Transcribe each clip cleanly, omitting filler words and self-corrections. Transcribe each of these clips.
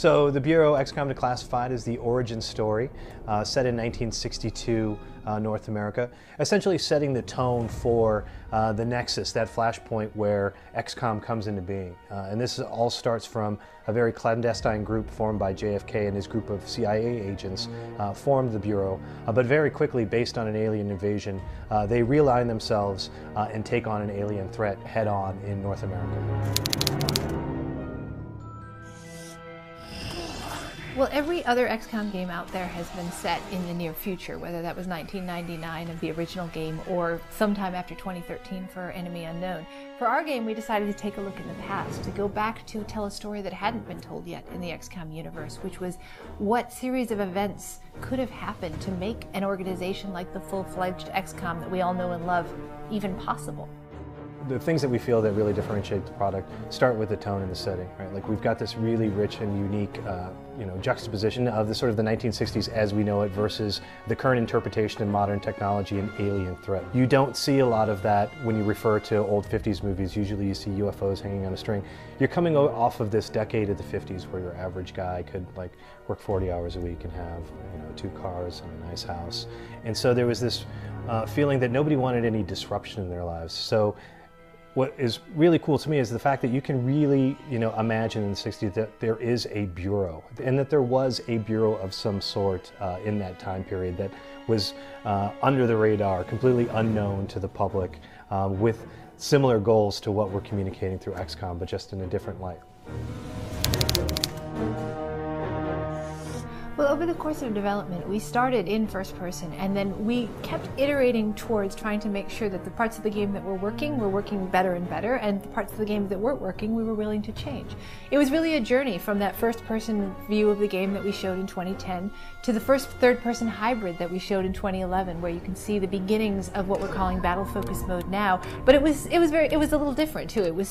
So the Bureau XCOM Declassified is the origin story set in 1962 North America, essentially setting the tone for the nexus, that flashpoint where XCOM comes into being. And this all starts from a very clandestine group formed by JFK and his group of CIA agents formed the Bureau, but very quickly, based on an alien invasion, they realign themselves and take on an alien threat head-on in North America. Well, every other XCOM game out there has been set in the near future, whether that was 1999 of the original game or sometime after 2013 for Enemy Unknown. For our game, we decided to take a look in the past, to go back to tell a story that hadn't been told yet in the XCOM universe, which was what series of events could have happened to make an organization like the full-fledged XCOM that we all know and love even possible. The things that we feel that really differentiate the product start with the tone and the setting, right? Like we've got this really rich and unique, juxtaposition of the sort of the 1960s as we know it versus the current interpretation of modern technology and alien threat. You don't see a lot of that when you refer to old 50s movies. Usually you see UFOs hanging on a string. You're coming off of this decade of the 50s where your average guy could work 40 hours a week and have 2 cars and a nice house. And so there was this feeling that nobody wanted any disruption in their lives. So what is really cool to me is the fact that you can really, imagine in the 60s that there is a bureau, and that there was a bureau of some sort in that time period that was under the radar, completely unknown to the public, with similar goals to what we're communicating through XCOM, but just in a different light. Well, over the course of development, we started in first person, and then we kept iterating towards trying to make sure that the parts of the game that were working better and better, and the parts of the game that weren't working, we were willing to change. It was really a journey from that first person view of the game that we showed in 2010 to the first third person hybrid that we showed in 2011, where you can see the beginnings of what we're calling battle focus mode now. But it was a little different too. We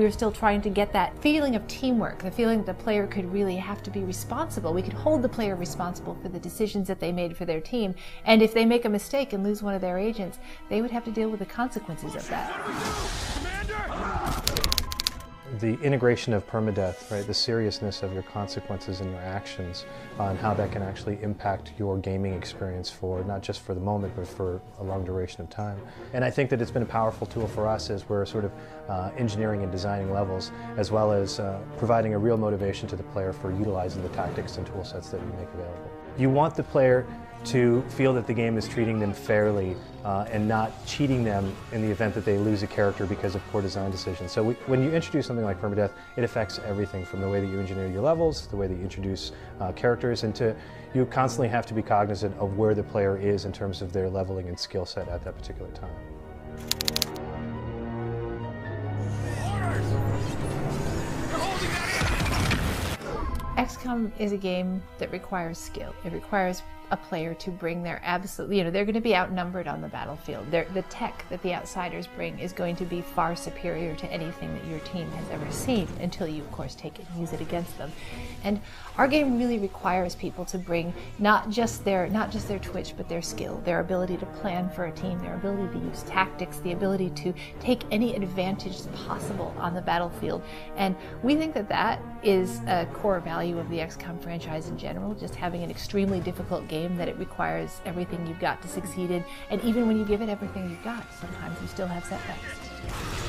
were still trying to get that feeling of teamwork, the feeling that the player could really have to be responsible. We could hold the player responsible for the decisions that they made for their team, and if they make a mistake and lose one of their agents, they would have to deal with the consequences of that. The integration of permadeath, right? The seriousness of your consequences and your actions, and how that can actually impact your gaming experience for not just for the moment, but for a long duration of time. And I think that it's been a powerful tool for us as we're sort of engineering and designing levels, as well as providing a real motivation to the player for utilizing the tactics and tool sets that we make available. You want the player to feel that the game is treating them fairly and not cheating them in the event that they lose a character because of poor design decisions. So when you introduce something like permadeath, it affects everything from the way that you engineer your levels, the way that you introduce characters, and you constantly have to be cognizant of where the player is in terms of their leveling and skill set at that particular time. XCOM is a game that requires skill. It requires a player to bring their they're going to be outnumbered on the battlefield. The tech that the outsiders bring is going to be far superior to anything that your team has ever seen, until you, of course, take it and use it against them. And our game really requires people to bring not just their twitch, but their skill, their ability to plan for a team, their ability to use tactics, the ability to take any advantage possible on the battlefield. And we think that that is a core value of the XCOM franchise in general, just having an extremely difficult game that it requires everything you've got to succeed in, and even when you give it everything you've got, sometimes you still have setbacks.